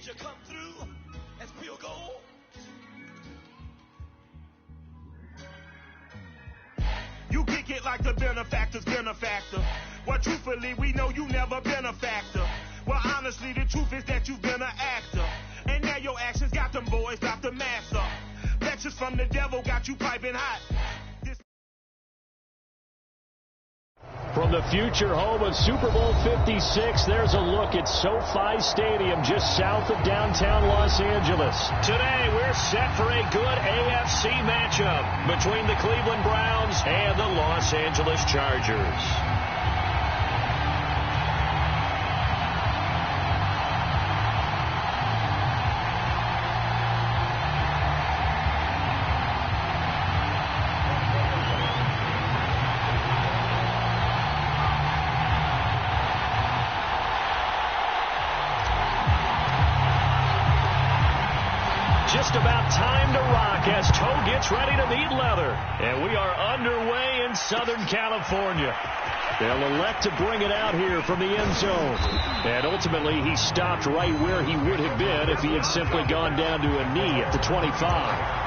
you come through as pure gold. You kick it like the benefactor's benefactor. Well, truthfully, we know you never been a factor. Well, honestly, the truth is that you've been an actor. And now your actions got them boys dropped the mask up. Lectures from the devil got you piping hot. From the future home of Super Bowl 56, there's a look at SoFi Stadium just south of downtown Los Angeles. Today, we're set for a good AFC matchup between the Cleveland Browns and the Los Angeles Chargers. Just about time to rock as Toe gets ready to meet leather. And we are underway in Southern California. They'll elect to bring it out here from the end zone. And ultimately, he stopped right where he would have been if he had simply gone down to a knee at the 25.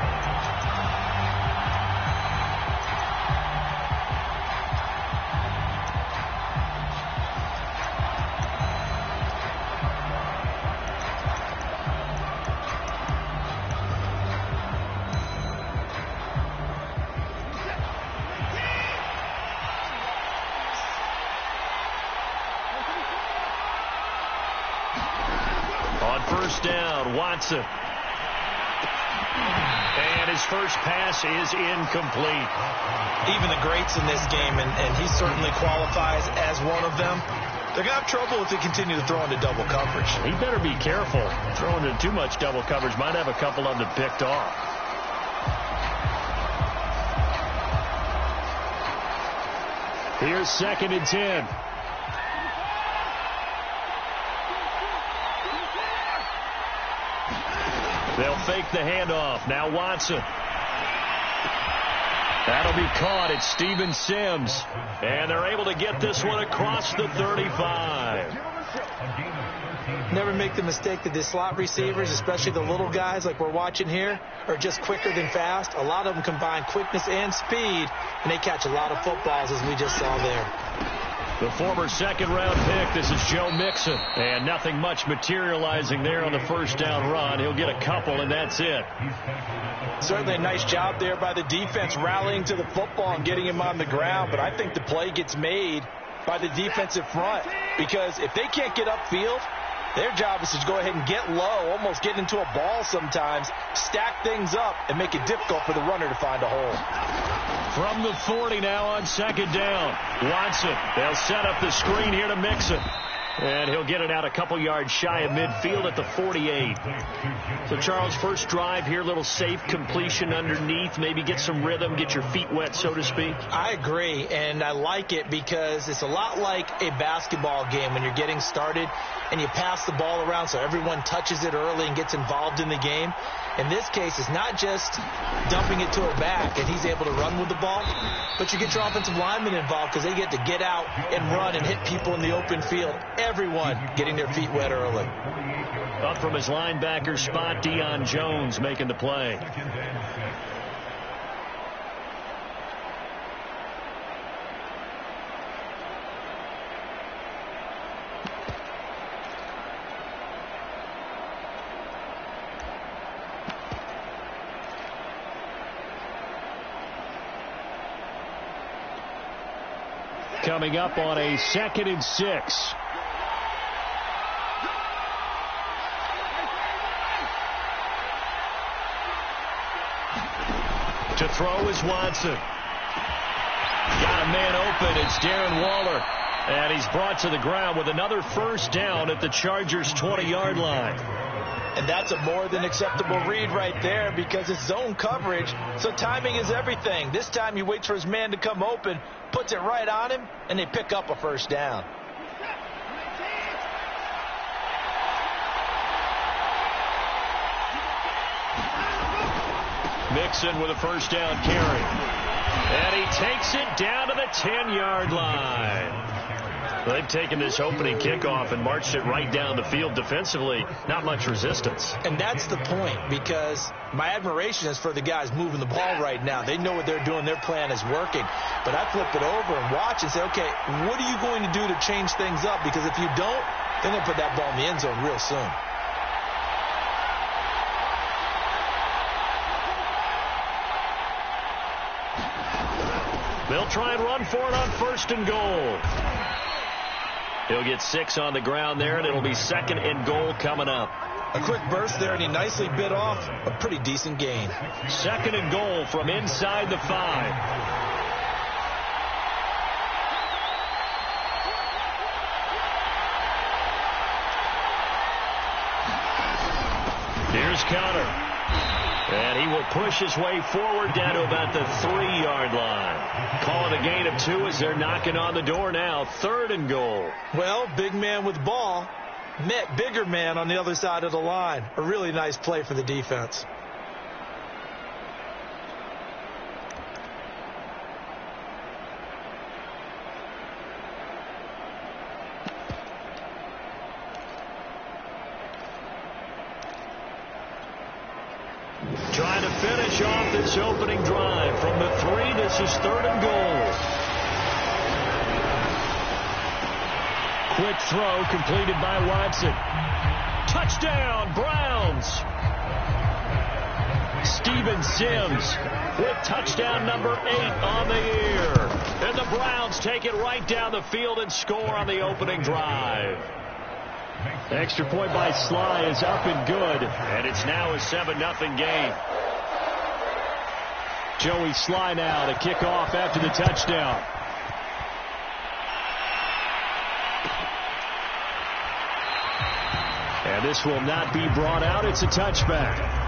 First down, Watson. And his first pass is incomplete. Even the greats in this game, and he certainly qualifies as one of them, they're going to have trouble if they continue to throw into double coverage. He better be careful. Throwing into too much double coverage might have a couple of them picked off. Here's 2nd and 10. They'll fake the handoff. Now Watson. That'll be caught. It's Steven Sims. And they're able to get this one across the 35. Never make the mistake that the slot receivers, especially the little guys like we're watching here, are just quicker than fast. A lot of them combine quickness and speed, and they catch a lot of footballs, as we just saw there. The former second-round pick, this is Joe Mixon. And nothing much materializing there on the first down run. He'll get a couple, and that's it. Certainly a nice job there by the defense rallying to the football and getting him on the ground. But I think the play gets made by the defensive front, because if they can't get upfield, their job is to go ahead and get low, almost get into a ball sometimes, stack things up, and make it difficult for the runner to find a hole. From the 40 now on 2nd down. Watson, they'll set up the screen here to Mixon. And he'll get it out a couple yards shy of midfield at the 48. So, Charles, first drive here, little safe completion underneath. Maybe get some rhythm, get your feet wet, so to speak. I agree, and I like it because it's a lot like a basketball game when you're getting started and you pass the ball around so everyone touches it early and gets involved in the game. In this case, it's not just dumping it to a back and he's able to run with the ball, but you get your offensive linemen involved because they get to get out and run and hit people in the open field. Everyone getting their feet wet early. Up from his linebacker spot, Deion Jones making the play. Coming up on a 2nd and 6. To throw is Watson. Got a man open. It's Darren Waller. And he's brought to the ground with another first down at the Chargers' 20-yard line. And that's a more than acceptable read right there because it's zone coverage, so timing is everything. This time he waits for his man to come open, puts it right on him, and they pick up a first down. Mixon with a first down carry. And he takes it down to the 10-yard line. They've taken this opening kickoff and marched it right down the field defensively. Not much resistance. And that's the point, because my admiration is for the guys moving the ball right now. They know what they're doing. Their plan is working. But I flip it over and watch and say, okay, what are you going to do to change things up? Because if you don't, they're going to put that ball in the end zone real soon. They'll try and run for it on 1st and goal. He'll get 6 on the ground there, and it'll be 2nd and goal coming up. A quick burst there, and he nicely bit off a pretty decent gain. 2nd and goal from inside the 5. Here's Connor. And he will push his way forward down to about the 3-yard line. Call it a gain of 2 as they're knocking on the door now. 3rd and goal. Well, big man with ball met bigger man on the other side of the line. A really nice play for the defense. Trying to finish off this opening drive from the 3. This is 3rd and goal. Quick throw completed by Watson. Touchdown, Browns. Steven Sims with touchdown number 8 on the year. And the Browns take it right down the field and score on the opening drive. Extra point by Sly is up and good, and it's now a 7-0 game. Joey Sly now to kick off after the touchdown. And this will not be brought out. It's a touchback.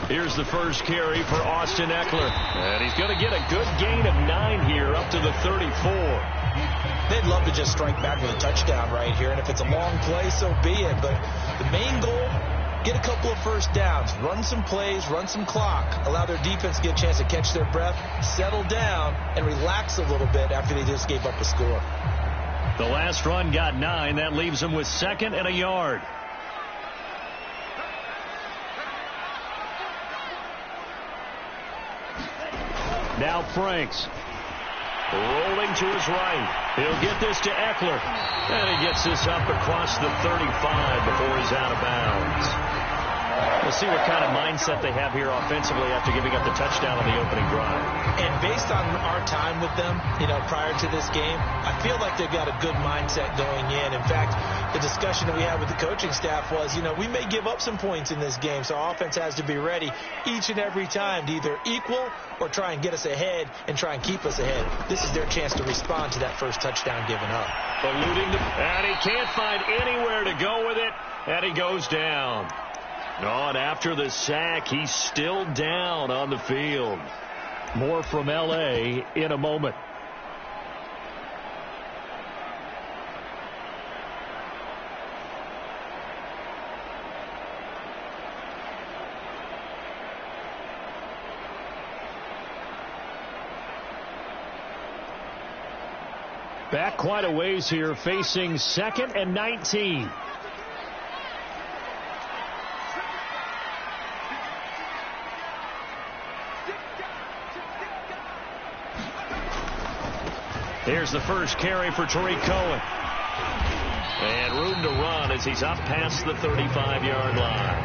Here's the first carry for Austin Eckler. And he's going to get a good gain of 9 here up to the 34. They'd love to just strike back with a touchdown right here. And if it's a long play, so be it. But the main goal, get a couple of first downs, run some plays, run some clock, allow their defense to get a chance to catch their breath, settle down, and relax a little bit after they just gave up a score. The last run got 9. That leaves them with 2nd and a yard. Now Franks. Rolling to his right. He'll get this to Eckler. And he gets this up across the 35 before he's out of bounds. We'll see what kind of mindset they have here offensively after giving up the touchdown on the opening drive. And based on our time with them, prior to this game, I feel like they've got a good mindset going in. In fact, the discussion that we had with the coaching staff was, we may give up some points in this game, so our offense has to be ready each and every time to either equal or try and get us ahead and try and keep us ahead. This is their chance to respond to that first touchdown given up. And he can't find anywhere to go with it, and he goes down. And after the sack, he's still down on the field. More from L.A. in a moment. Back quite a ways here, facing 2nd and 19. Here's the first carry for Tariq Cohen. And room to run as he's up past the 35-yard line.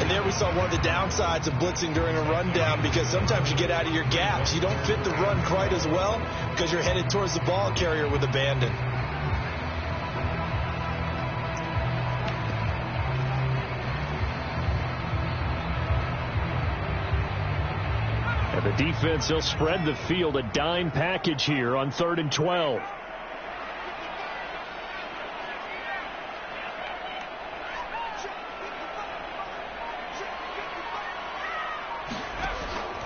And there we saw one of the downsides of blitzing during a rundown, because sometimes you get out of your gaps. You don't fit the run quite as well because you're headed towards the ball carrier with abandon. And the defense, they'll spread the field, a dime package here on 3rd and 12.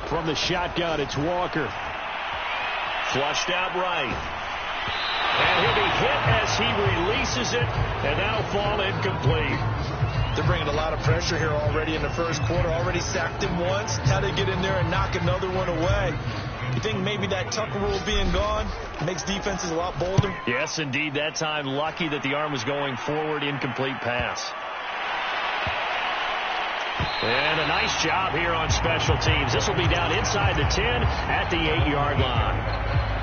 From the shotgun, it's Walker. Flushed out right. And he'll be hit as he releases it, and that'll fall incomplete. They're bringing a lot of pressure here already in the first quarter. Already sacked him once. Had to get in there and knock another one away. You think maybe that Tucker rule being gone makes defenses a lot bolder? Yes, indeed. That time, lucky that the arm was going forward. Incomplete pass. And a nice job here on special teams. This will be down inside the 10 at the 8-yard line.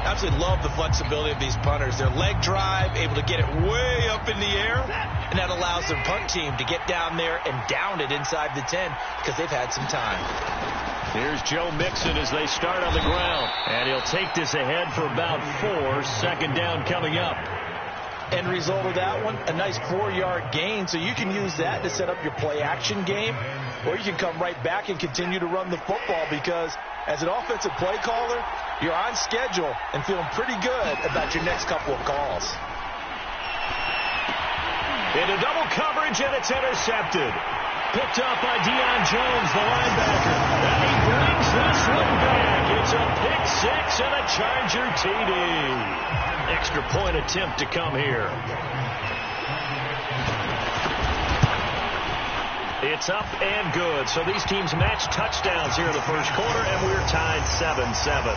Absolutely love the flexibility of these punters. Their leg drive, able to get it way up in the air, and that allows their punt team to get down there and down it inside the 10 because they've had some time. Here's Joe Mixon as they start on the ground, and he'll take this ahead for about 4. Second down coming up. End result of that one, a nice 4-yard gain, so you can use that to set up your play-action game, or you can come right back and continue to run the football because as an offensive play caller, you're on schedule and feeling pretty good about your next couple of calls. Into double coverage, and it's intercepted. Picked up by Deion Jones, the linebacker. And he brings this one back. It's a pick six and a Charger TD. Extra point attempt to come here. It's up and good. So these teams match touchdowns here in the first quarter, and we're tied 7-7.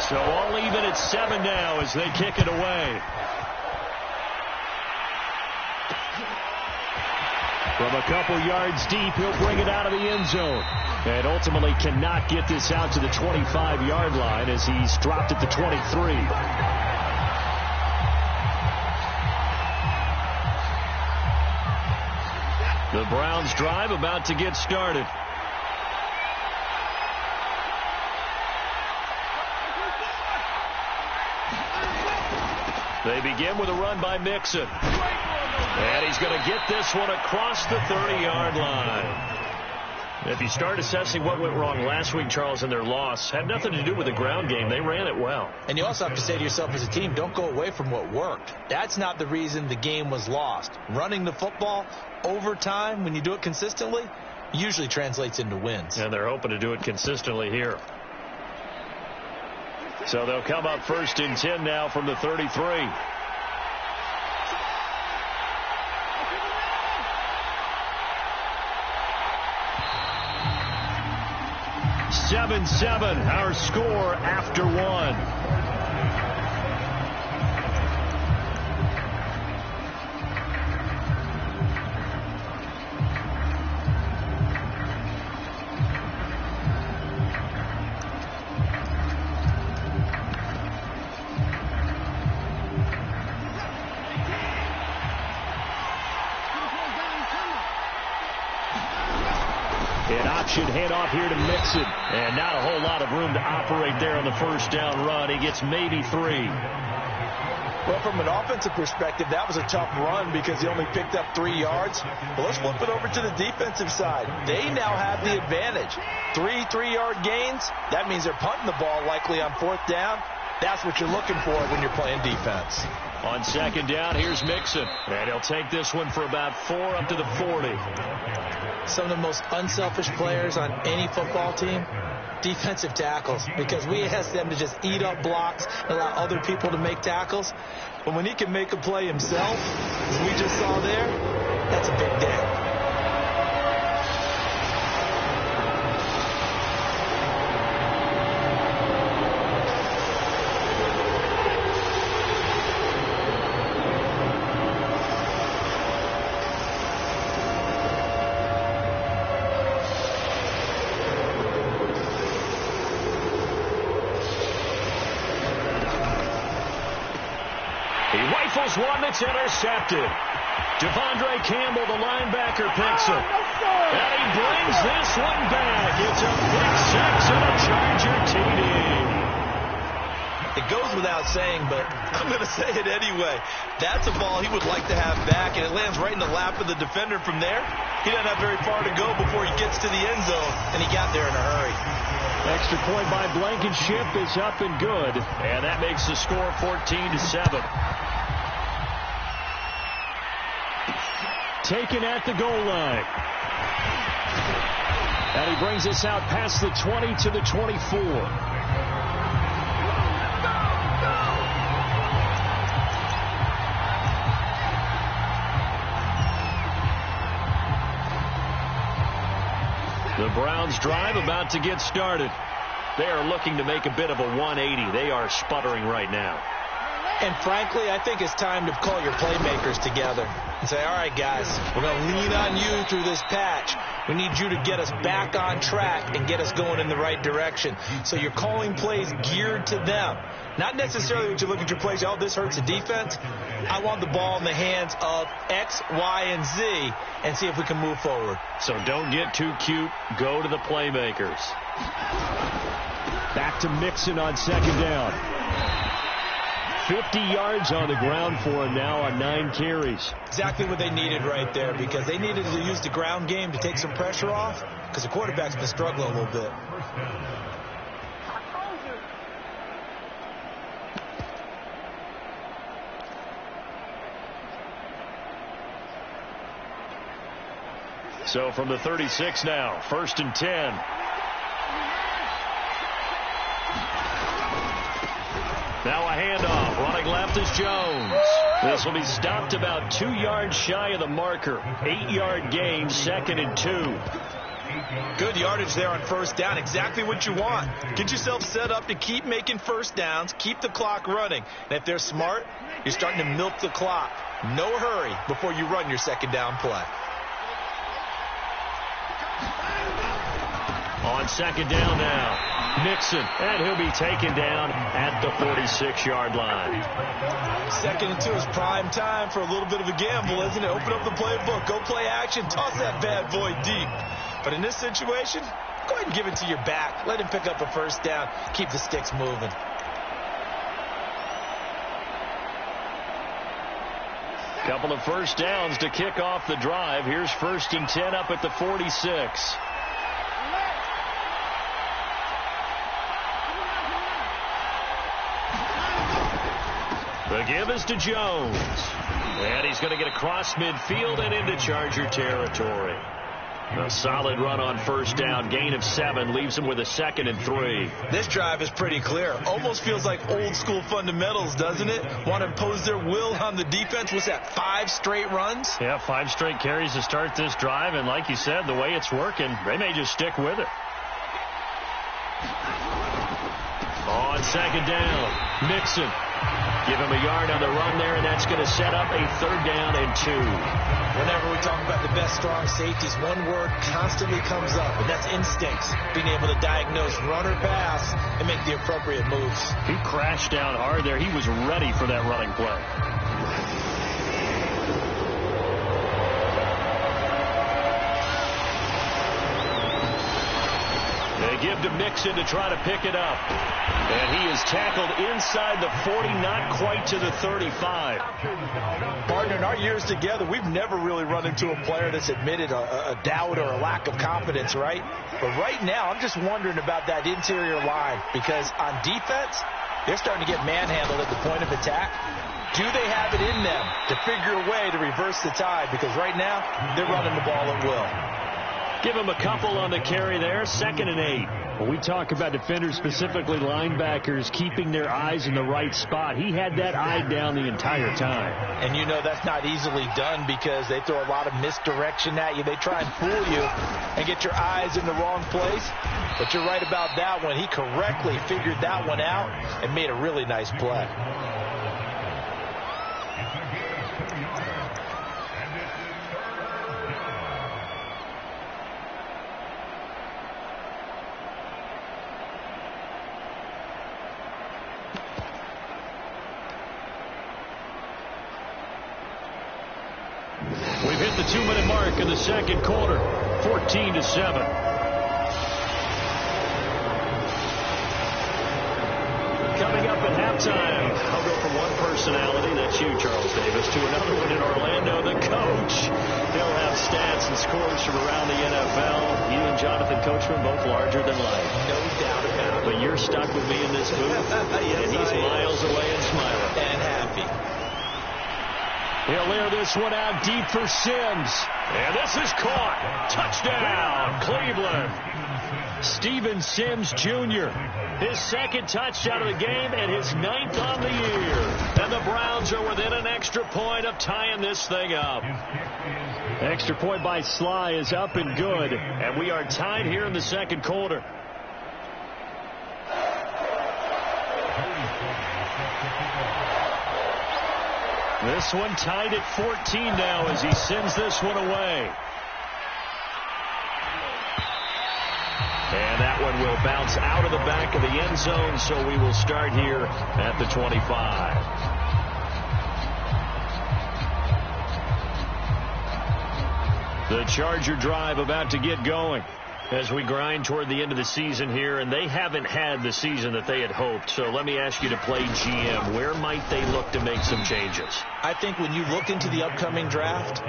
So all even at 7 now as they kick it away. From a couple yards deep, he'll bring it out of the end zone. And ultimately cannot get this out to the 25-yard line as he's dropped at the 23. The Browns drive about to get started. They begin with a run by Mixon. And he's going to get this one across the 30-yard line. If you start assessing what went wrong last week, Charles, in their loss, had nothing to do with the ground game. They ran it well. And you also have to say to yourself as a team, don't go away from what worked. That's not the reason the game was lost. Running the football over time, when you do it consistently, usually translates into wins. And they're hoping to do it consistently here. So they'll come up 1st and 10 now from the 33. 7-7, our score after 1. Option handoff here to Mixon. And not a whole lot of room to operate there on the first down run. He gets maybe 3. Well, from an offensive perspective, that was a tough run because he only picked up 3 yards. But let's flip it over to the defensive side. They now have the advantage. 3 3-yard gains. That means they're punting the ball likely on 4th down. That's what you're looking for when you're playing defense. On 2nd down, here's Mixon. And he'll take this one for about 4 up to the 40. Some of the most unselfish players on any football team, defensive tackles, because we ask them to just eat up blocks and allow other people to make tackles. But when he can make a play himself, as we just saw there, that's a big day. One that's intercepted. Devondre Campbell, the linebacker, picks it. And he brings this one back. It's a big 6 and a Charger TD. It goes without saying, but I'm going to say it anyway. That's a ball he would like to have back, and it lands right in the lap of the defender from there. He doesn't have very far to go before he gets to the end zone, and he got there in a hurry. Extra point by Blankenship is up and good, and that makes the score 14-7. Taken at the goal line. And he brings us out past the 20 to the 24. The Browns drive about to get started. They are looking to make a bit of a 180. They are sputtering right now. And frankly, I think it's time to call your playmakers together and say, all right, guys, we're going to lean on you through this patch. We need you to get us back on track and get us going in the right direction. So you're calling plays geared to them. Not necessarily what you look at your plays, oh, this hurts the defense. I want the ball in the hands of X, Y, and Z and see if we can move forward. So don't get too cute. Go to the playmakers. Back to Mixon on second down. 50 yards on the ground for him now on 9 carries. Exactly what they needed right there, because they needed to use the ground game to take some pressure off, because the quarterback's been struggling a little bit. So from the 36 now, 1st and 10. Now a handoff. Running left is Jones. This will be stopped about 2 yards shy of the marker. 8-yard gain, 2nd and 2. Good yardage there on first down. Exactly what you want. Get yourself set up to keep making first downs, keep the clock running. And if they're smart, you're starting to milk the clock. No hurry before you run your second down play. On second down now, Mixon, and he'll be taken down at the 46-yard line. 2nd and 2 is prime time for a little bit of a gamble, isn't it? Open up the playbook, go play action, toss that bad boy deep. But in this situation, go ahead and give it to your back. Let him pick up a first down, keep the sticks moving. Couple of first downs to kick off the drive. Here's 1st and 10 up at the 46. The give is to Jones. And he's going to get across midfield and into Charger territory. A solid run on first down. Gain of 7 leaves him with a 2nd and 3. This drive is pretty clear. Almost feels like old school fundamentals, doesn't it? Want to impose their will on the defense. What's that, 5 straight runs? Yeah, 5 straight carries to start this drive. And like you said, the way it's working, they may just stick with it. On second down, Mixon. Give him a yard on the run there, and that's going to set up a 3rd down and 2. Whenever we talk about the best strong safeties, one word constantly comes up, and that's instincts. Being able to diagnose run or pass and make the appropriate moves. He crashed down hard there. He was ready for that running play. They give to Mixon to try to pick it up. And he is tackled inside the 40, not quite to the 35. Partner, in our years together, we've never really run into a player that's admitted a doubt or a lack of confidence, right? But right now, I'm just wondering about that interior line, because on defense, they're starting to get manhandled at the point of attack. Do they have it in them to figure a way to reverse the tide? Because right now, they're running the ball at will. Give him a couple on the carry there, 2nd and 8. When we talk about defenders, specifically linebackers, keeping their eyes in the right spot, he had that eye down the entire time. And you know that's not easily done, because they throw a lot of misdirection at you. They try and fool you and get your eyes in the wrong place. But you're right about that one. He correctly figured that one out and made a really nice play. hit the 2-minute mark in the second quarter, 14-7. Coming up at halftime, I'll go from one personality, that's you, Charles Davis, to another one in Orlando, the coach. He'll have stats and scores from around the NFL. You and Jonathan Coachman both larger than life. No doubt about it. But you're stuck with me in this booth, yes, and he's miles away and smiling. And happy. He'll air this one out deep for Sims. And this is caught. Touchdown, Cleveland. Steven Sims Jr., his second touchdown of the game and his 9th on the year. And the Browns are within an extra point of tying this thing up. Extra point by Sly is up and good. And we are tied here in the second quarter. This one tied at 14 now as he sends this one away. And that one will bounce out of the back of the end zone, so we will start here at the 25. The Charger drive about to get going as we grind toward the end of the season here, and they haven't had the season that they had hoped. So let me ask you to play GM. Where might they look to make some changes? I think when you look into the upcoming draft,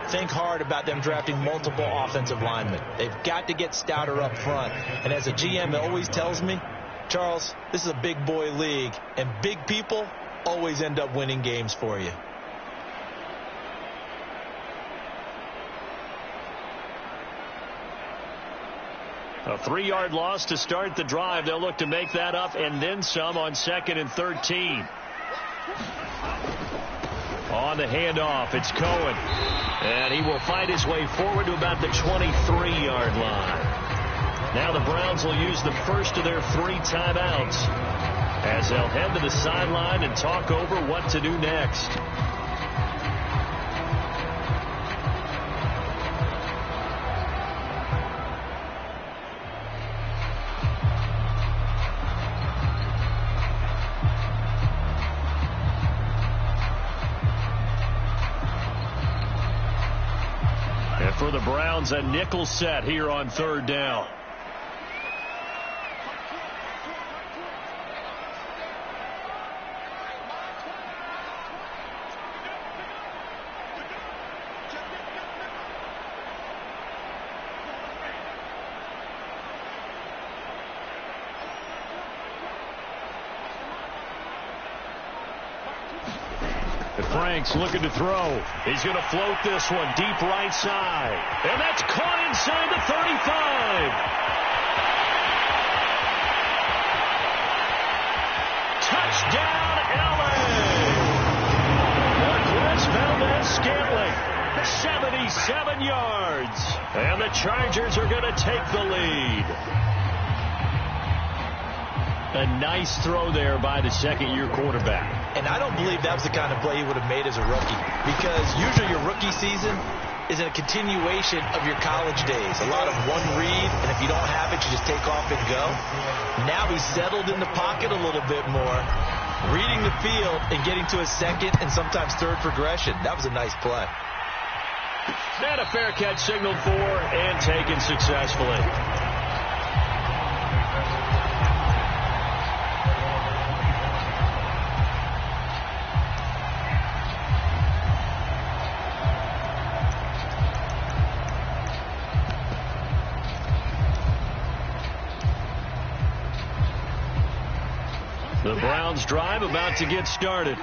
think hard about them drafting multiple offensive linemen. They've got to get stouter up front. And as a GM, it always tells me, Charles, this is a big boy league, and big people always end up winning games for you. A 3-yard loss to start the drive. They'll look to make that up and then some on 2nd and 13. On the handoff, it's Cohen. And he will fight his way forward to about the 23-yard line. Now the Browns will use the first of their 3 timeouts as they'll head to the sideline and talk over what to do next. For the Browns, a nickel set here on 3rd down. Franks looking to throw. He's going to float this one deep right side. And that's caught inside the 35. Touchdown, LA. Marquez Valdez-Scantling, 77 yards. And the Chargers are going to take the lead. A nice throw there by the second-year quarterback. And I don't believe that was the kind of play he would have made as a rookie, because usually your rookie season is a continuation of your college days. A lot of one read, and if you don't have it, you just take off and go. Now he's settled in the pocket a little bit more, reading the field and getting to a second and sometimes third progression. That was a nice play. And a fair catch signaled for and taken successfully. The Browns drive about to get started.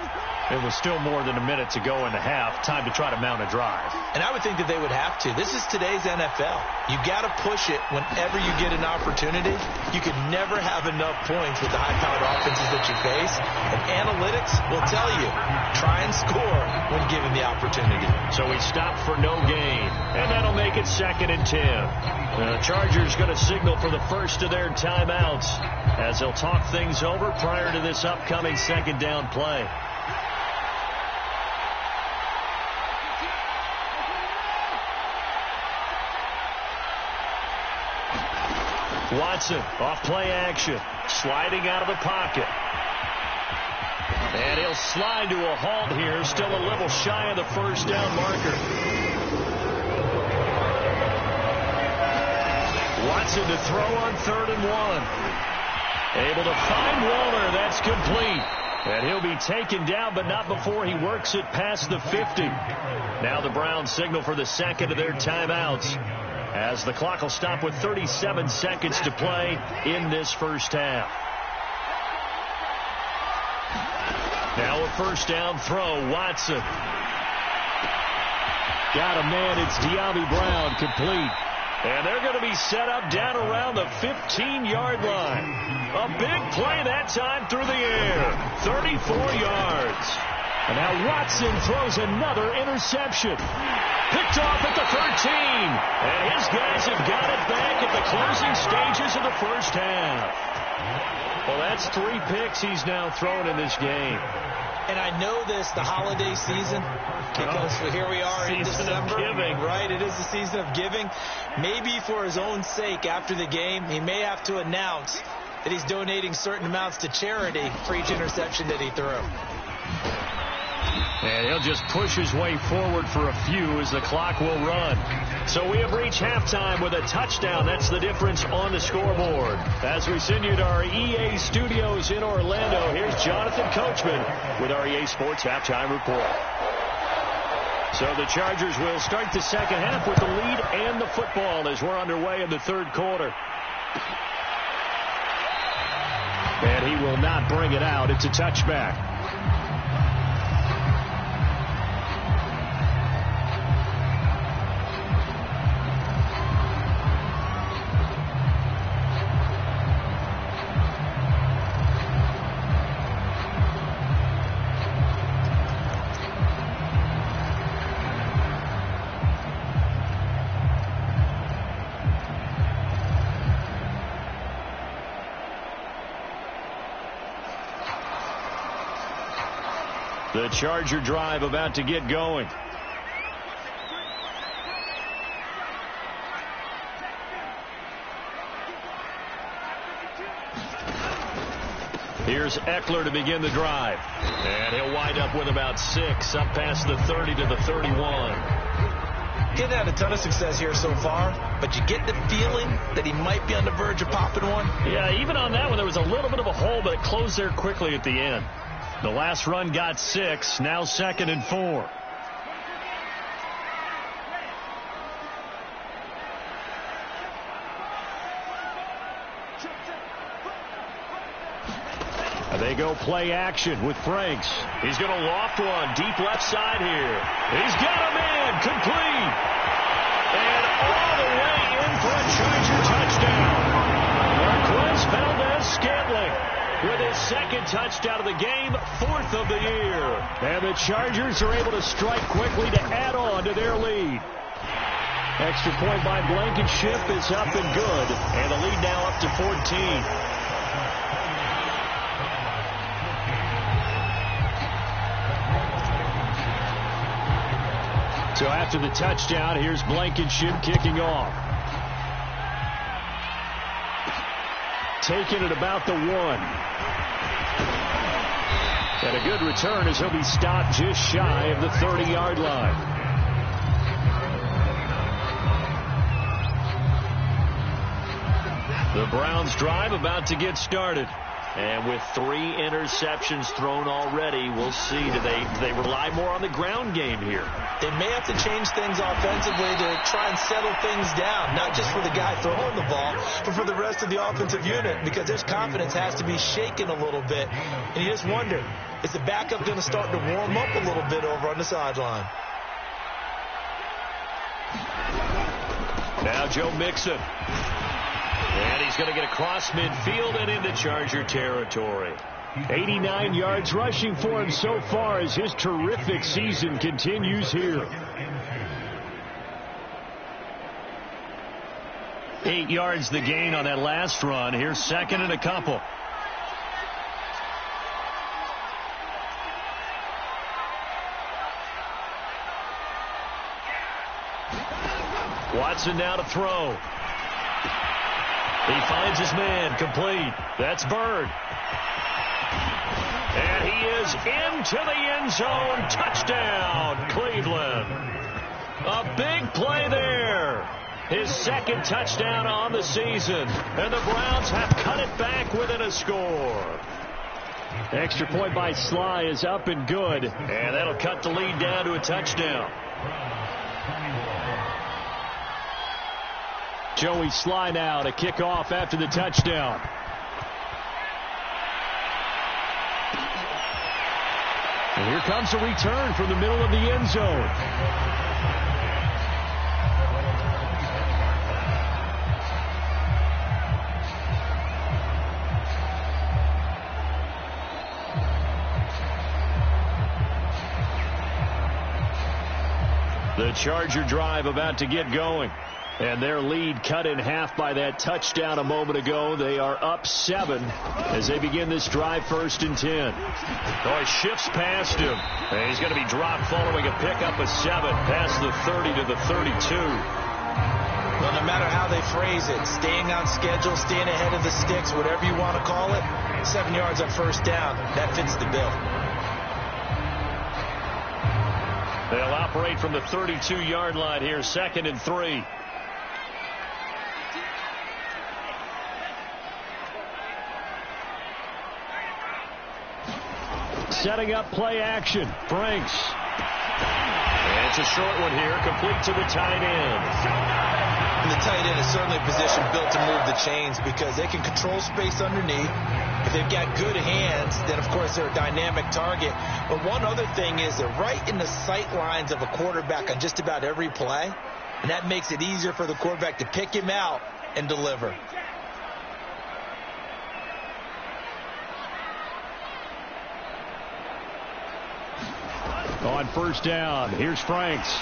It was still more than a minute to go in the half. Time to try to mount a drive. And I would think that they would have to. This is today's NFL. You got to push it whenever you get an opportunity. You could never have enough points with the high-powered offenses that you face. And analytics will tell you, try and score when given the opportunity. So he stopped for no gain. And that'll make it 2nd and 10. The Chargers going to signal for the first of their timeouts as they'll talk things over prior to this upcoming 2nd down play. Watson off play action, sliding out of the pocket. And he'll slide to a halt here, still a little shy of the 1st down marker. Watson to throw on 3rd and 1. Able to find Waller. That's complete. And he'll be taken down, but not before he works it past the 50. Now the Browns signal for the second of their timeouts, as the clock will stop with 37 seconds to play in this first half. Now a first down throw. Watson. Got a man. It's De'Ami Brown, complete. And they're going to be set up down around the 15-yard line. A big play that time through the air. 34 yards. And now Watson throws another interception. Picked off at the 13. And his guys have got it back at the closing stages of the first half. Well, that's 3 picks he's now thrown in this game. And I know this, the holiday season, because here we are in December. Giving. Right, it is the season of giving. Maybe for his own sake after the game, he may have to announce that he's donating certain amounts to charity for each interception that he threw. And he'll just push his way forward for a few as the clock will run. So we have reached halftime with a touchdown. That's the difference on the scoreboard. As we send you to our EA studios in Orlando, here's Jonathan Coachman with our EA Sports Halftime Report. So the Chargers will start the second half with the lead and the football as we're underway in the third quarter. And he will not bring it out. It's a touchback. The Charger drive about to get going. Here's Eckler to begin the drive. And he'll wind up with about 6, up past the 30 to the 31. Getting had a ton of success here so far, but you get the feeling that he might be on the verge of popping one. Yeah, even on that one, there was a little bit of a hole, but it closed there quickly at the end. The last run got 6, now 2nd and 4. They go play action with Franks. He's going to loft one deep left side here. He's got a man, complete. And all the way in for a Charger touchdown. Marquez Valdez-Scantling with his 2nd touchdown of the game, 4th of the year. And the Chargers are able to strike quickly to add on to their lead. Extra point by Blankenship is up and good. And the lead now up to 14. So after the touchdown, here's Blankenship kicking off. Taking it about the 1. And a good return as he'll be stopped just shy of the 30-yard line. The Browns drive about to get started. And with 3 interceptions thrown already, we'll see. Do they rely more on the ground game here? They may have to change things offensively to try and settle things down, not just for the guy throwing the ball, but for the rest of the offensive unit, because their confidence has to be shaken a little bit. And you just wonder, is the backup going to start to warm up a little bit over on the sideline? Now Joe Mixon. And he's going to get across midfield and into Charger territory. 89 yards rushing for him so far as his terrific season continues here. 8 yards the gain on that last run. Here's 2nd and a couple. Watson now to throw. He finds his man, complete. That's Bird. And he is into the end zone. Touchdown, Cleveland. A big play there. his second touchdown on the season. And the Browns have cut it back within a score. Extra point by Sly is up and good. And that'll cut the lead down to a touchdown. Joey Sly now to kick off after the touchdown. And here comes a return from the middle of the end zone. The Charger drive about to get going. And their lead cut in half by that touchdown a moment ago. They are up 7 as they begin this drive, 1st and 10. Oh, he shifts past him. And he's going to be dropped following a pickup of 7 past the 30 to the 32. Well, no matter how they phrase it, staying on schedule, staying ahead of the sticks, whatever you want to call it, 7 yards on 1st down, that fits the bill. They'll operate from the 32-yard line here, 2nd and 3. Setting up play action. Franks. And it's a short one here, complete to the tight end. And the tight end is certainly a position built to move the chains because they can control space underneath. If they've got good hands, then, of course, they're a dynamic target. But one other thing is they're right in the sight lines of a quarterback on just about every play, and that makes it easier for the quarterback to pick him out and deliver. On 1st down, here's Franks.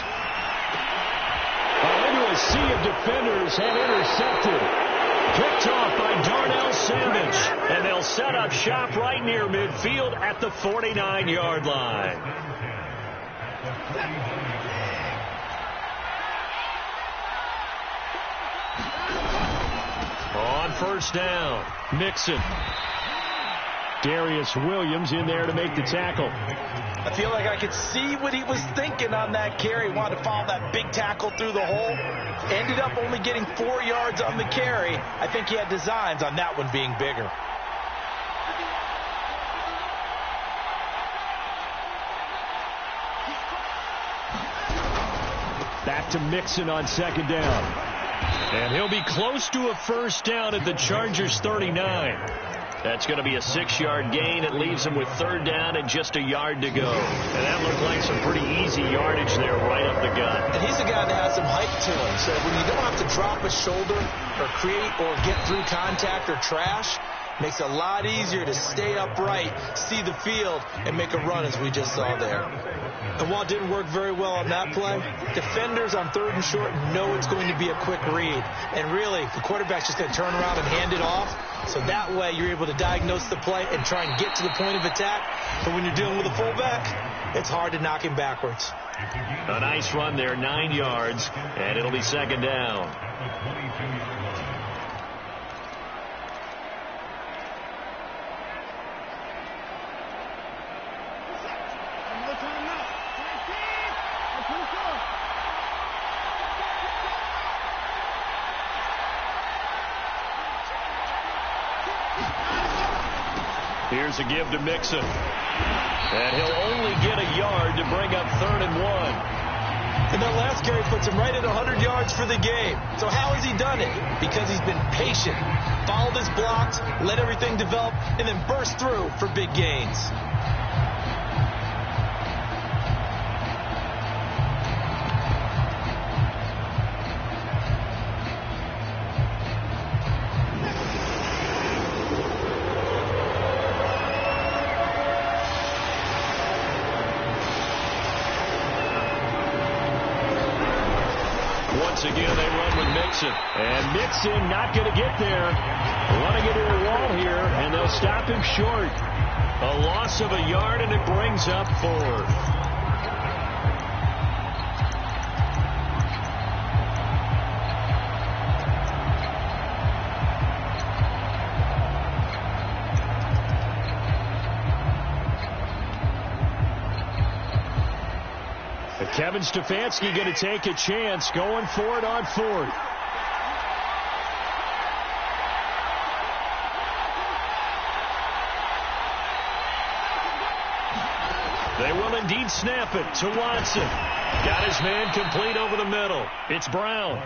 Into a sea of defenders and intercepted. Picked off by Darnell Savage. And they'll set up shop right near midfield at the 49-yard line. On 1st down, Mixon. Darius Williams in there to make the tackle. I feel like I could see what he was thinking on that carry. Wanted to follow that big tackle through the hole. Ended up only getting 4 yards on the carry. I think he had designs on that one being bigger. Back to Mixon on 2nd down. And he'll be close to a 1st down at the Chargers 39. That's going to be a 6-yard gain. It leaves him with 3rd down and just a yard to go. And that looked like some pretty easy yardage there right up the gut. And he's a guy that has some height to him. So when you don't have to drop a shoulder or create or get through contact or trash, makes it a lot easier to stay upright, see the field, and make a run as we just saw there. And while it didn't work very well on that play, defenders on 3rd and short know it's going to be a quick read. And really, the quarterback's just going to turn around and hand it off. So that way you're able to diagnose the play and try and get to the point of attack. But when you're dealing with a fullback, it's hard to knock him backwards. A nice run there, 9 yards, and it'll be 2nd down. Here's a give to Mixon. And he'll only get a yard to bring up 3rd and 1. And that last carry puts him right at 100 yards for the game. So how has he done it? Because he's been patient, followed his blocks, let everything develop, and then burst through for big gains. Once again, they run with Mixon. And Mixon not going to get there. Running into a wall here, and they'll stop him short. A loss of a yard, and it brings up 4th. Kevin Stefanski going to take a chance, going for it on 4th. They will indeed snap it to Watson. Got his man complete over the middle. It's Brown.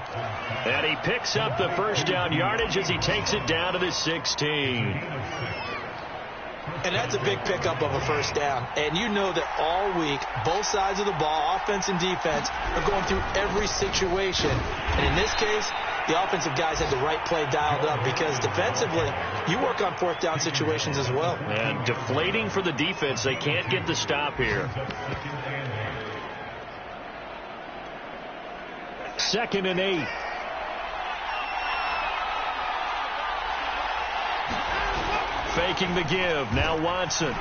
And he picks up the first down yardage as he takes it down to the 16. And that's a big pickup of a first down. And you know that all week, both sides of the ball, offense and defense, are going through every situation. And in this case, the offensive guys had the right play dialed up because defensively, you work on fourth down situations as well. And deflating for the defense. They can't get the stop here. 2nd and 8. Faking the give. Now Watson.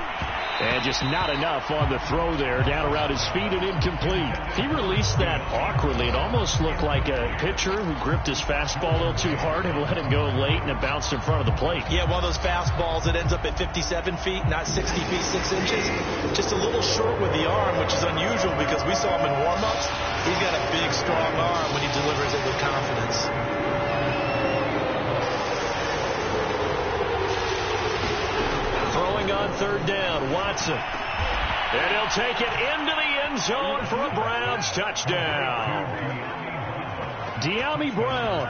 And just not enough on the throw there. Down around his feet and incomplete. He released that awkwardly. It almost looked like a pitcher who gripped his fastball a little too hard and let it go late, and it bounced in front of the plate. Yeah, one of those fastballs that ends up at 57 feet, not 60 feet, 6 inches. Just a little short with the arm, which is unusual because we saw him in warm-ups. He's got a big, strong arm when he delivers it with confidence. On 3rd down, Watson. And he'll take it into the end zone for a Browns touchdown. De'Ami Brown,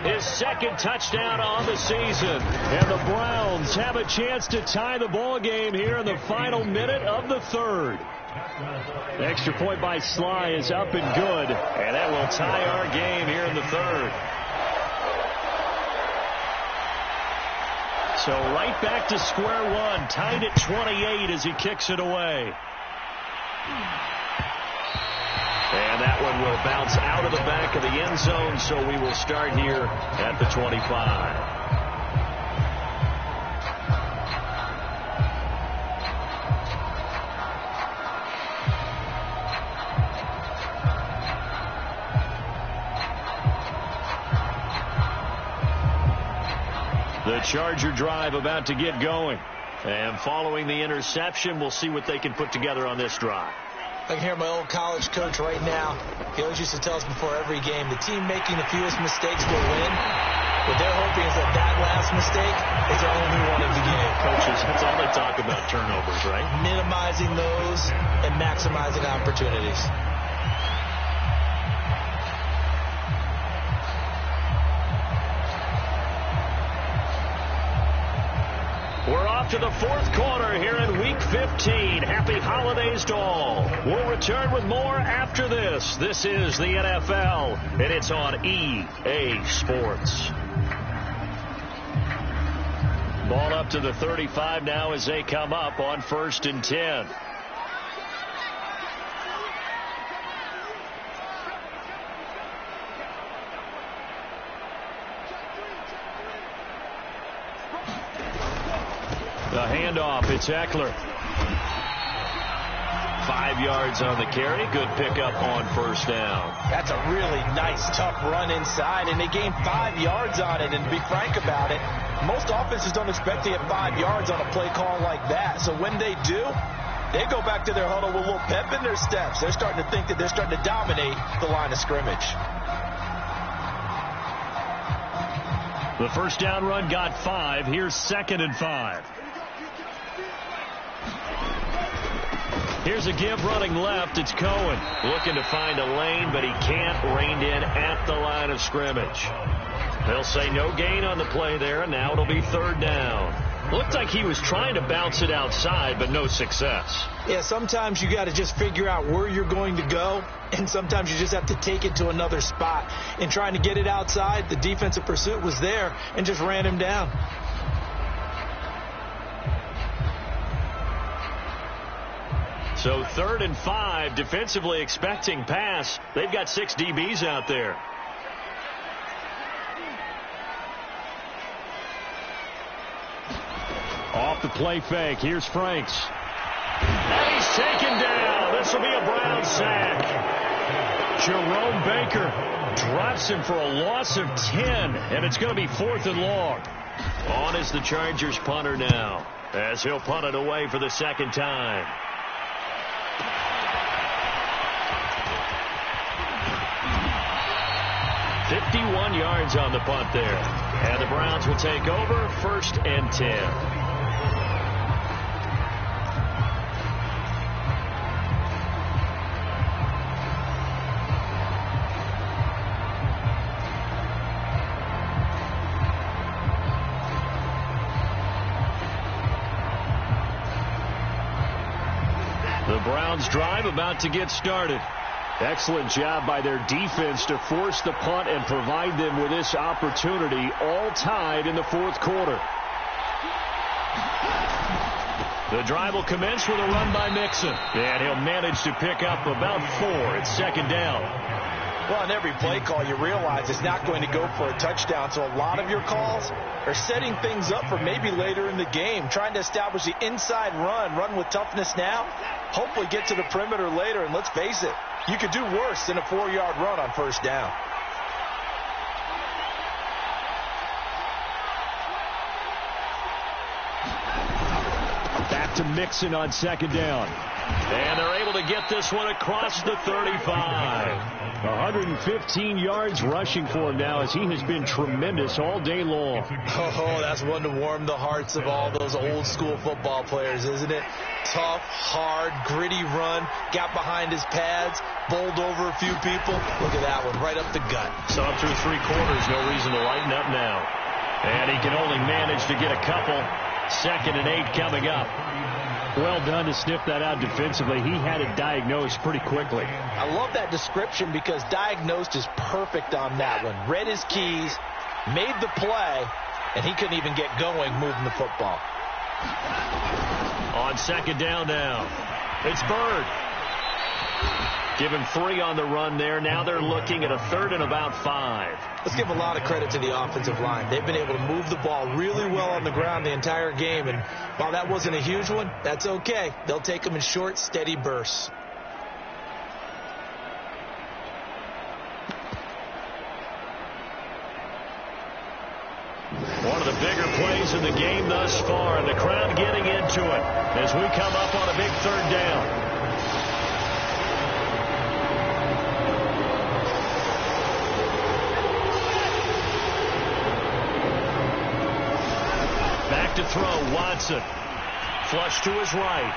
his 2nd touchdown on the season. And the Browns have a chance to tie the ball game here in the final minute of the 3rd. The extra point by Sly is up and good. And that will tie our game here in the 3rd. So right back to square one, tied at 28 as he kicks it away. And that one will bounce out of the back of the end zone, so we will start here at the 25. The Charger drive about to get going. And following the interception, we'll see what they can put together on this drive. I can hear my old college coach right now. He always used to tell us before every game, the team making the fewest mistakes will win. What they're hoping is that last mistake is the only one of the game. Coaches, that's all they talk about, turnovers, right? Minimizing those and maximizing opportunities. We're off to the 4th quarter here in Week 15. Happy holidays to all. We'll return with more after this. This is the NFL, and it's on EA Sports. Ball up to the 35 now as they come up on 1st and 10. The handoff, it's Eckler. 5 yards on the carry. Good pickup on 1st down. That's a really nice, tough run inside, and they gained 5 yards on it. And to be frank about it, most offenses don't expect to get 5 yards on a play call like that. So when they do, they go back to their huddle with a little pep in their steps. They're starting to think that they're starting to dominate the line of scrimmage. The 1st down run got 5. Here's 2nd and 5. Here's a give running left. It's Cohen looking to find a lane, but he can't. Reined in at the line of scrimmage. They'll say no gain on the play there, and now it'll be 3rd down. Looked like he was trying to bounce it outside, but no success. Yeah, sometimes you got to just figure out where you're going to go, and sometimes you just have to take it to another spot. In trying to get it outside, the defensive pursuit was there and just ran him down. So 3rd and 5, defensively expecting pass. They've got 6 DBs out there. Off the play fake. Here's Franks. And he's taken down. This will be a Brown sack. Jerome Baker drops him for a loss of 10, and it's going to be 4th and long. On is the Chargers punter now, as he'll punt it away for the 2nd time. .51 yards on the punt there. And the Browns will take over 1st and 10. Browns drive about to get started. Excellent job by their defense to force the punt and provide them with this opportunity, all tied in the fourth quarter. The drive will commence with a run by Mixon, and he'll manage to pick up about 4 at second down. Well, on every play call, you realize it's not going to go for a touchdown, so a lot of your calls are setting things up for maybe later in the game, trying to establish the inside run with toughness now, hopefully get to the perimeter later, and let's face it, you could do worse than a 4-yard run on first down. Back to Mixon on second down. And they're able to get this one across the 35. 115 yards rushing for him now as he has been tremendous all day long. Oh, that's one to warm the hearts of all those old school football players, isn't it? Tough, hard, gritty run, got behind his pads, bowled over a few people. Look at that one, right up the gut. Saw him through 3 quarters, no reason to lighten up now. And he can only manage to get a couple. 2nd and 8 coming up. Well done to sniff that out defensively. He had it diagnosed pretty quickly. I love that description because diagnosed is perfect on that one. Read his keys, made the play, and he couldn't even get going moving the football. On second down now, it's Bird. Give him 3 on the run there. Now they're looking at a 3rd and about 5. Let's give a lot of credit to the offensive line. They've been able to move the ball really well on the ground the entire game. And while that wasn't a huge one, that's okay. They'll take them in short, steady bursts. One of the bigger plays in the game thus far, and the crowd getting into it as we come up on a big 3rd down. Back to throw, Watson. Flush to his right.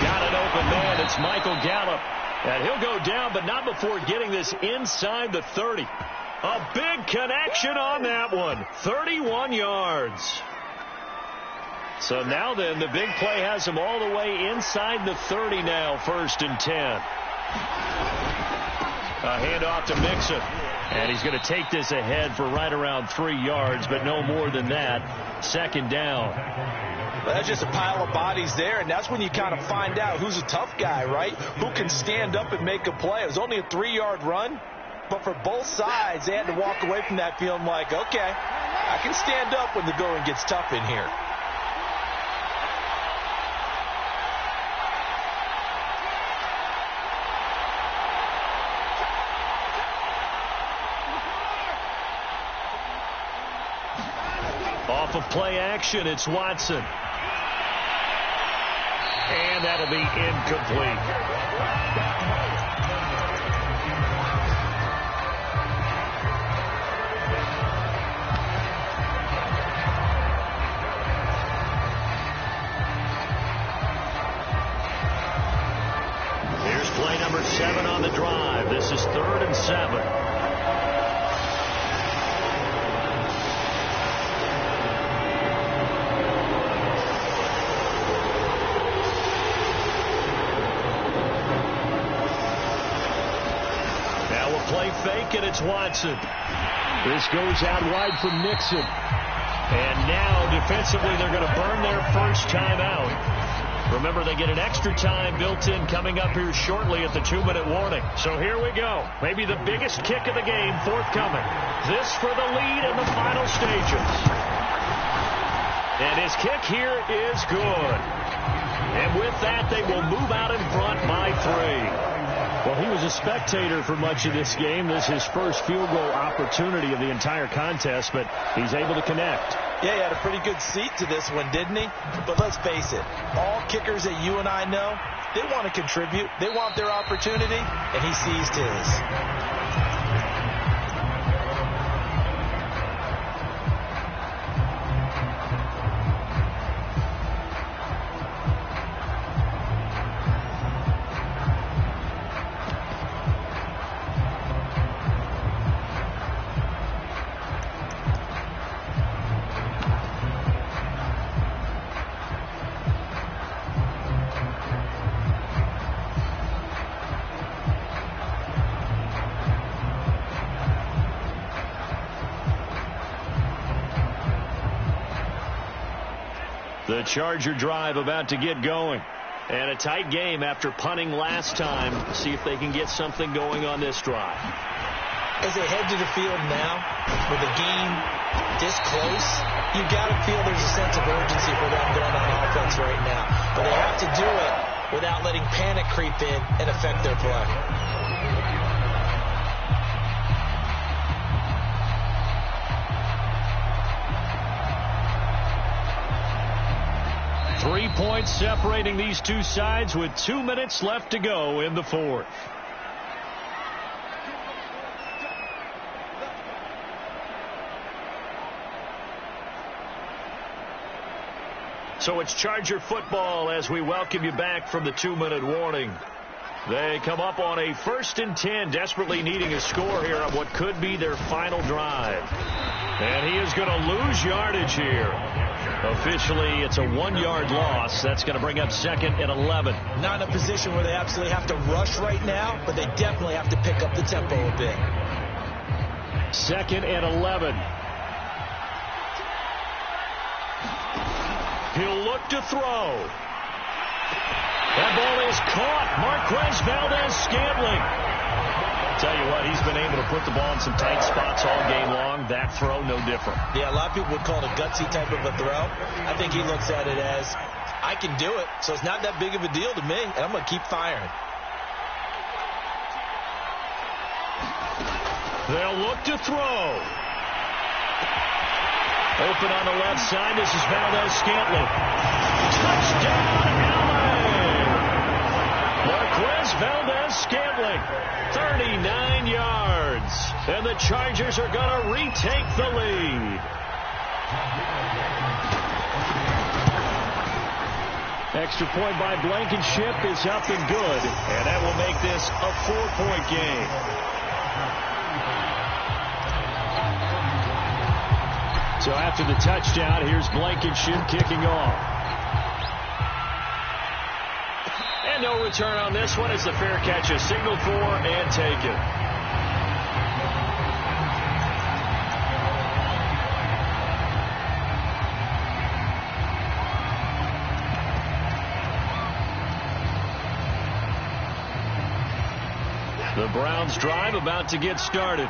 Got an open man. It's Michael Gallup. And he'll go down, but not before getting this inside the 30. A big connection on that one. 31 yards. So now then, the big play has him all the way inside the 30 now, 1st and 10. A handoff to Mixon. And he's going to take this ahead for right around 3 yards, but no more than that. 2nd down. Well, that's just a pile of bodies there, and that's when you kind of find out who's a tough guy, right? Who can stand up and make a play. It was only a 3-yard run, but for both sides, they had to walk away from that feeling like, okay, I can stand up when the going gets tough in here. Off of play action, it's Watson. And that'll be incomplete. Here's play number 7 on the drive. This is 3rd and 7. Play fake, and it's Watson. This goes out wide from Mixon. And now, defensively, they're going to burn their first time out. Remember, they get an extra time built in coming up here shortly at the 2-minute warning. So here we go. Maybe the biggest kick of the game forthcoming. This for the lead in the final stages. And his kick here is good. And with that, they will move out in front by 3. Well, he was a spectator for much of this game. This is his first field goal opportunity of the entire contest, but he's able to connect. Yeah, he had a pretty good seat to this one, didn't he? But let's face it, all kickers that you and I know, they want to contribute. They want their opportunity, and he seized his. The Charger drive about to get going. And a tight game after punting last time. See if they can get something going on this drive. As they head to the field now, with the game this close, you've got to feel there's a sense of urgency for them going on offense right now. But they have to do it without letting panic creep in and affect their play. Three points separating these two sides with 2 minutes left to go in the fourth. So it's Charger football as we welcome you back from the 2-minute warning. They come up on a 1st and 10, desperately needing a score here on what could be their final drive. And he is going to lose yardage here. Officially, it's a 1-yard loss. That's going to bring up 2nd and 11. Not in a position where they absolutely have to rush right now, but they definitely have to pick up the tempo a bit. 2nd and 11. He'll look to throw. That ball is caught. Marquez Valdez-Scantling. Tell you what, he's been able to put the ball in some tight spots all game long. That throw, no different. Yeah, a lot of people would call it a gutsy type of a throw. I think he looks at it as, I can do it, so it's not that big of a deal to me, and I'm going to keep firing. They'll look to throw. Open on the left side. This is Valdez-Scantling. Touchdown, LA! Marquez Valdez-Scantling, 39 yards. And the Chargers are going to retake the lead. Extra point by Blankenship is up and good. And that will make this a 4-point game. So after the touchdown, here's Blankenship kicking off. And no return on this one as the fair catch is signaled for and taken. The Browns drive about to get started.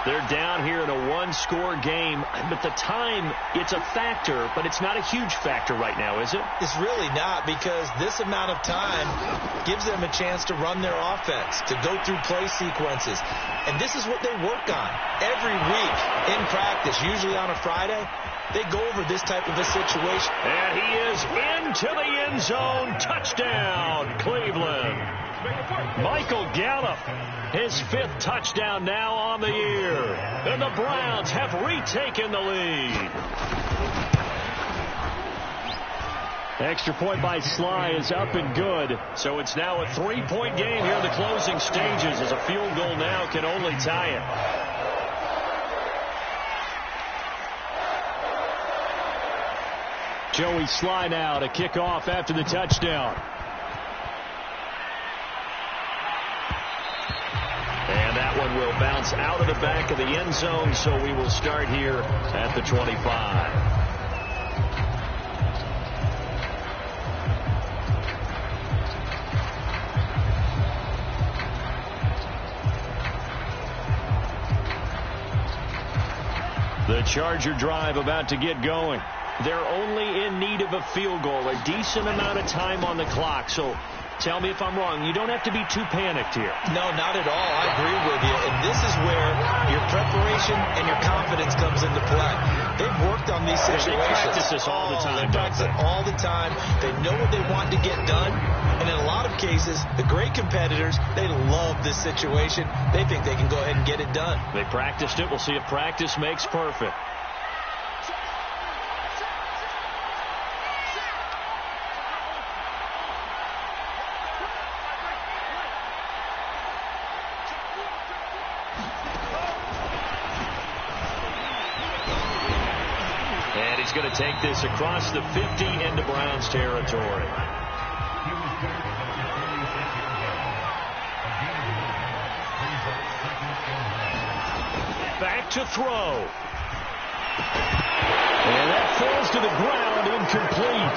They're down here in a one-score game, but the time, it's a factor, but it's not a huge factor right now, is it? It's really not, because this amount of time gives them a chance to run their offense, to go through play sequences. And this is what they work on every week in practice, usually on a Friday. They go over this type of a situation. And he is into the end zone. Touchdown, Cleveland. Michael Gallup, his 5th touchdown now on the year. And the Browns have retaken the lead. Extra point by Sly is up and good. So it's now a 3-point game here in the closing stages, as a field goal now can only tie it. Joey Sly now to kick off after the touchdown. And that one will bounce out of the back of the end zone, so we will start here at the 25. The Charger drive about to get going. They're only in need of a field goal, a decent amount of time on the clock. So tell me if I'm wrong. You don't have to be too panicked here. No, not at all. I agree with you. And this is where your preparation and your confidence comes into play. They've worked on these situations. They practice this all the time. They practice it all the time. They know what they want to get done. And in a lot of cases, the great competitors, they love this situation. They think they can go ahead and get it done. They practiced it. We'll see if practice makes perfect. Going to take this across the 50 into Browns territory. Back to throw. And that falls to the ground, incomplete.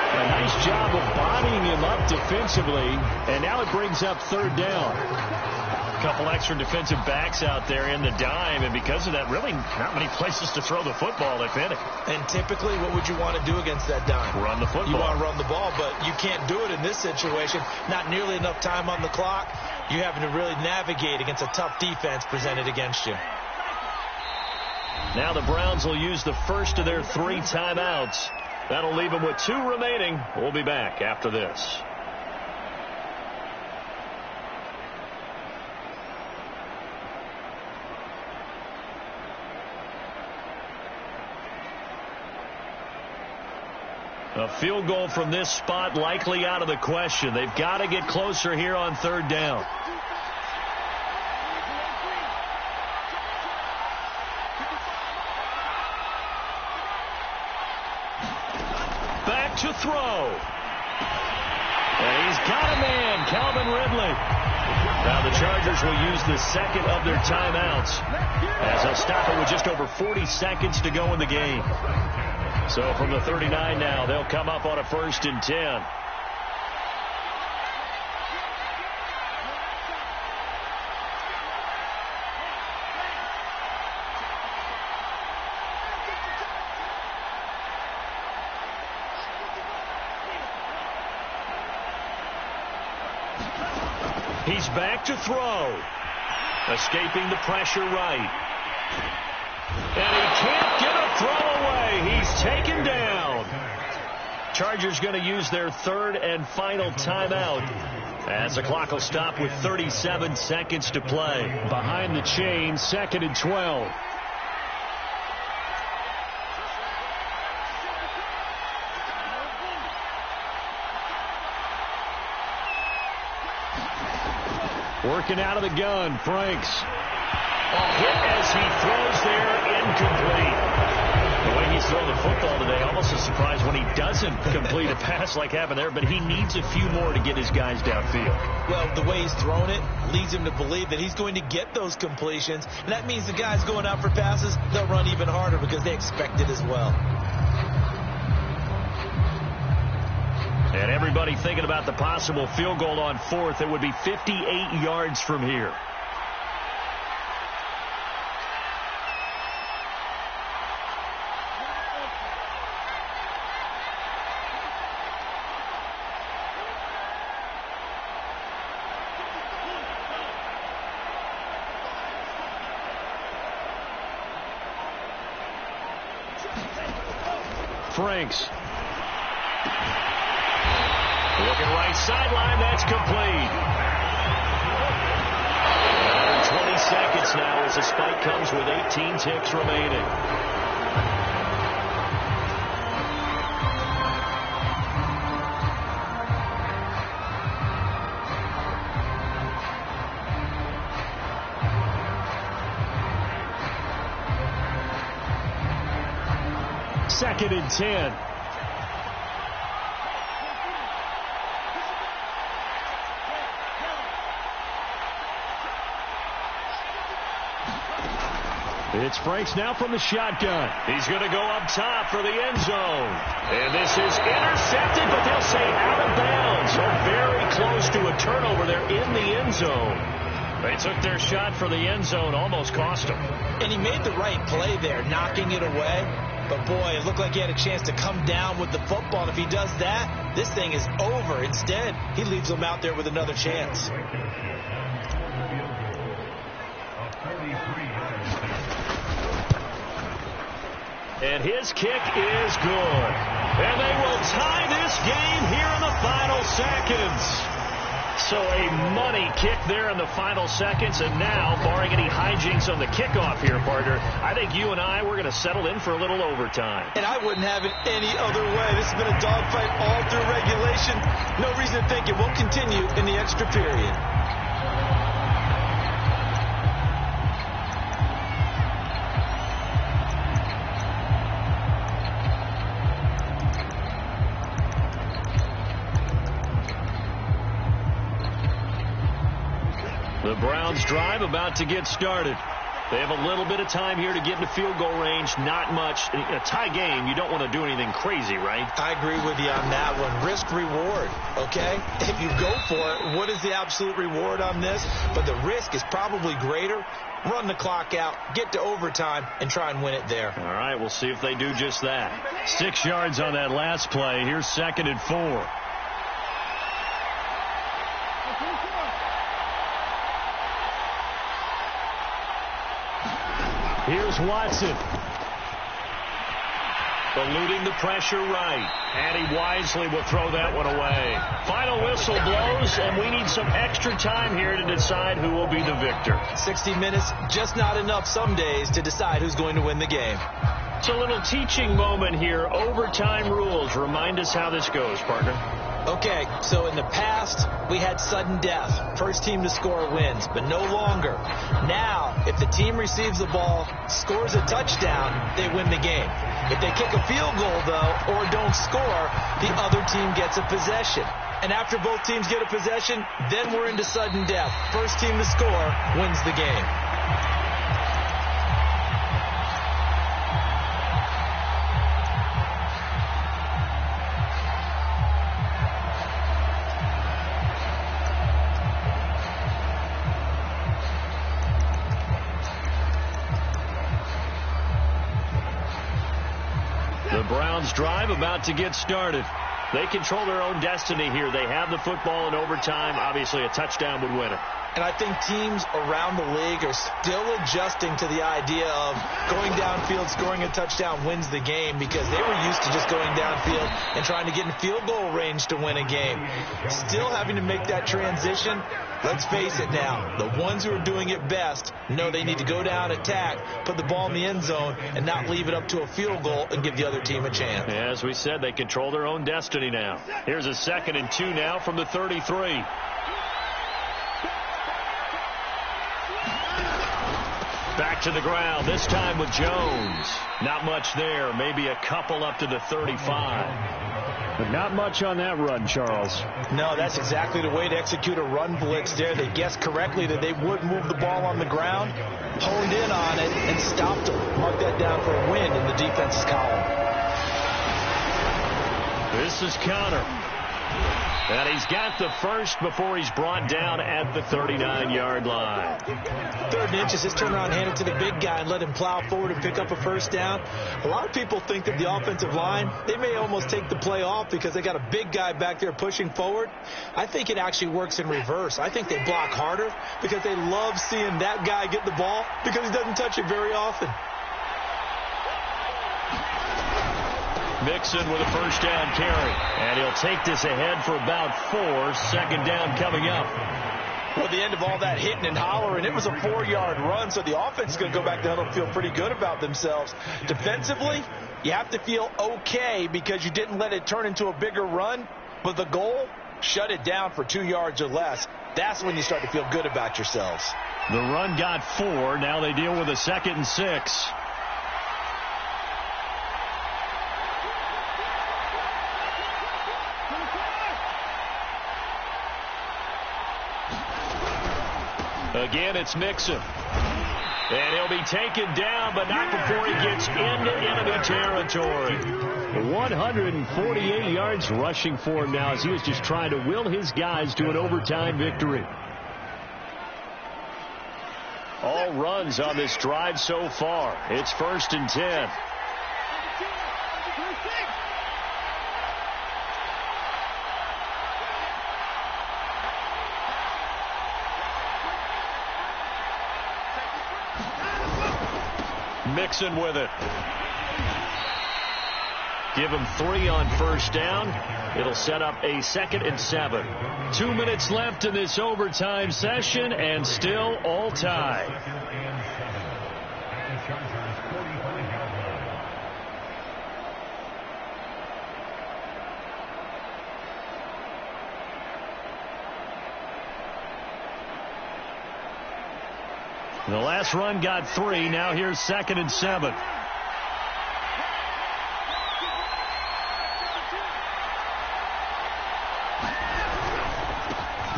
A nice job of bodying him up defensively, and now it brings up third down. A couple extra defensive backs out there in the dime, and because of that, really not many places to throw the football, if any. And typically, what would you want to do against that dime? Run the football. You want to run the ball, but you can't do it in this situation. Not nearly enough time on the clock. You're having to really navigate against a tough defense presented against you. Now the Browns will use the first of their 3 timeouts. That'll leave them with 2 remaining. We'll be back after this. A field goal from this spot likely out of the question. They've got to get closer here on third down. Back to throw. And he's got a man, Calvin Ridley. Now the Chargers will use the second of their timeouts as they'll stop it with just over 40 seconds to go in the game. So from the 39 now, they'll come up on a 1st and 10. He's back to throw. Escaping the pressure right. And he can't get a throw away. He's taken down. Chargers going to use their 3rd and final timeout as the clock will stop with 37 seconds to play. Behind the chain, 2nd and 12. Working out of the gun, Franks. A hit as he throws there, incomplete. The way he's throwing the football today, almost a surprise when he doesn't complete a pass like happened there, but he needs a few more to get his guys downfield. Well, the way he's thrown it leads him to believe that he's going to get those completions, and that means the guys going out for passes, they'll run even harder because they expect it as well. And everybody thinking about the possible field goal on 4th. It would be 58 yards from here. Franks. Looking right sideline, that's complete. 20 seconds now as the spike comes with 18 ticks remaining. Second and 10. It's Franks now from the shotgun. He's going to go up top for the end zone. And this is intercepted, but they'll say out of bounds. So very close to a turnover there in the end zone. They took their shot for the end zone, almost cost him. And he made the right play there, knocking it away. But, boy, it looked like he had a chance to come down with the football. And if he does that, this thing is over. Instead, he leaves him out there with another chance. And his kick is good. And they will tie this game here in the final seconds. So a money kick there in the final seconds. And now, barring any hijinks on the kickoff here, partner, I think you and I, we're going to settle in for a little overtime. And I wouldn't have it any other way. This has been a dogfight all through regulation. No reason to think it won't continue in the extra period. The Browns drive about to get started. They have a little bit of time here to get into field goal range. Not much. In a tie game, you don't want to do anything crazy, right? I agree with you on that one. Risk reward, okay? If you go for it, what is the absolute reward on this? But the risk is probably greater. Run the clock out, get to overtime, and try and win it there. All right, we'll see if they do just that. 6 yards on that last play. Here's 2nd and 4. Here's Watson. Eluding the pressure right. And he wisely will throw that one away. Final whistle blows, and we need some extra time here to decide who will be the victor. 60 minutes, just not enough some days to decide who's going to win the game. It's a little teaching moment here. Overtime rules. Remind us how this goes, partner. Okay, so in the past, we had sudden death. First team to score wins, but no longer. Now, if the team receives the ball, scores a touchdown, they win the game. If they kick a field goal, though, or don't score, the other team gets a possession. And after both teams get a possession, then we're into sudden death. First team to score wins the game. The Browns drive about to get started. They control their own destiny here. They have the football in overtime. Obviously, a touchdown would win it. And I think teams around the league are still adjusting to the idea of going downfield, scoring a touchdown wins the game, because they were used to just going downfield and trying to get in field goal range to win a game. Still having to make that transition. Let's face it now, the ones who are doing it best know they need to go down, attack, put the ball in the end zone, and not leave it up to a field goal and give the other team a chance. Yeah, as we said, they control their own destiny now. Here's a 2nd and 2 now from the 33. Back to the ground, this time with Jones. Not much there, maybe a couple up to the 35. But not much on that run, Charles. No, that's exactly the way to execute a run blitz there. They guessed correctly that they would move the ball on the ground, honed in on it, and stopped them. Mark that down for a win in the defense's column. This is Connor. And he's got the first before he's brought down at the 39-yard line. 3rd and inches, just turn around, hand it to the big guy, and let him plow forward and pick up a first down. A lot of people think that the offensive line, they may almost take the play off because they got a big guy back there pushing forward. I think it actually works in reverse. I think they block harder because they love seeing that guy get the ball because he doesn't touch it very often. Mixon with a first down carry. And he'll take this ahead for about 4. 2nd down coming up. Well, the end of all that hitting and hollering, it was a 4-yard run, so the offense is going to go back down and feel pretty good about themselves. Defensively, you have to feel okay because you didn't let it turn into a bigger run, but the goal, shut it down for 2 yards or less. That's when you start to feel good about yourselves. The run got 4. Now they deal with a 2nd and 6. Again, it's Mixon. And he'll be taken down, but not before he gets into enemy territory. 148 yards rushing for him now as he was just trying to will his guys to an overtime victory. All runs on this drive so far. It's 1st and 10. Mixon with it. Give him 3 on first down. It'll set up a 2nd and 7. 2 minutes left in this overtime session, and still all tied. The last run got 3. Now here's 2nd and 7.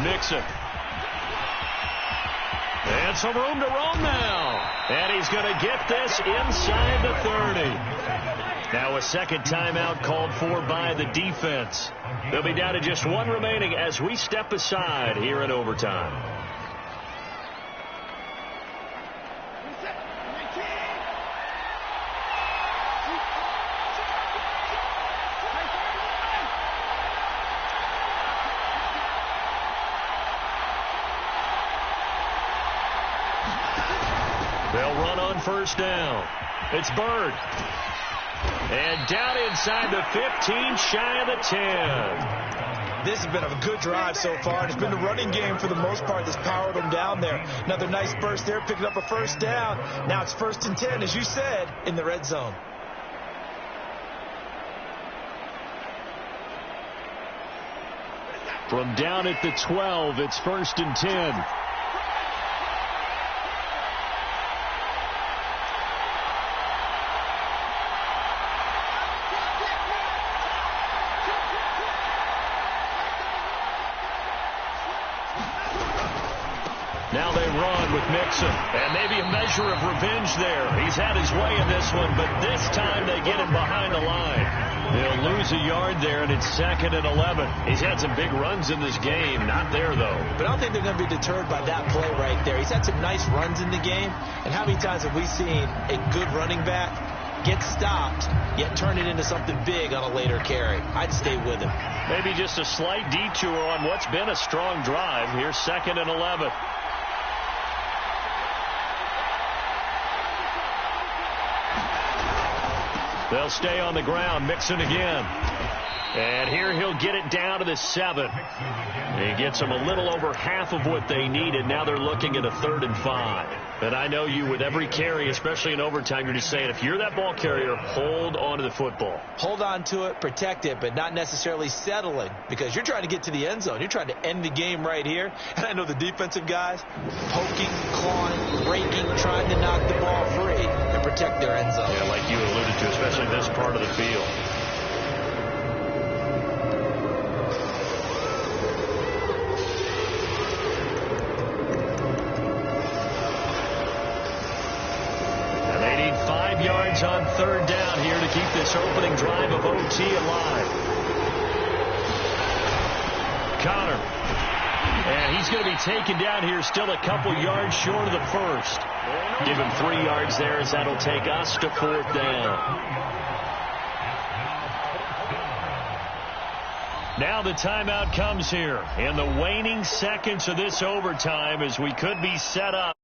Mixon. And got some room to roam now. And he's going to get this inside the 30. Now a second timeout called for by the defense. They'll be down to just one remaining as we step aside here in overtime. They'll run on first down. It's Bird. And down inside the 15, shy of the 10. This has been a good drive so far, and it's been the running game for the most part that's powered them down there. Another nice burst there, picking up a first down. Now it's 1st and 10, as you said, in the red zone. From down at the 12, it's 1st and 10. Now they run with Mixon, and maybe a measure of revenge there. He's had his way in this one, but this time they get him behind the line. They'll lose a yard there, and it's 2nd and 11. He's had some big runs in this game. Not there, though. But I don't think they're going to be deterred by that play right there. He's had some nice runs in the game, and how many times have we seen a good running back get stopped, yet turn it into something big on a later carry? I'd stay with him. Maybe just a slight detour on what's been a strong drive. Here's 2nd and 11. They'll stay on the ground. Mixon again. And here he'll get it down to the 7. He gets them a little over half of what they needed. Now they're looking at a 3rd and 5. And I know you, with every carry, especially in overtime, you're just saying, if you're that ball carrier, hold on to the football. Hold on to it, protect it, but not necessarily settling, because you're trying to get to the end zone. You're trying to end the game right here. And I know the defensive guys poking, clawing, raking, trying to knock the ball free and protect their end zone. Yeah, like you alluded to, especially this part of the field. Yards on 3rd down here to keep this opening drive of OT alive. Connor. And he's going to be taken down here, still a couple yards short of the 1st. Give him 3 yards there, as that'll take us to 4th down. Now the timeout comes here in the waning seconds of this overtime, as we could be set up.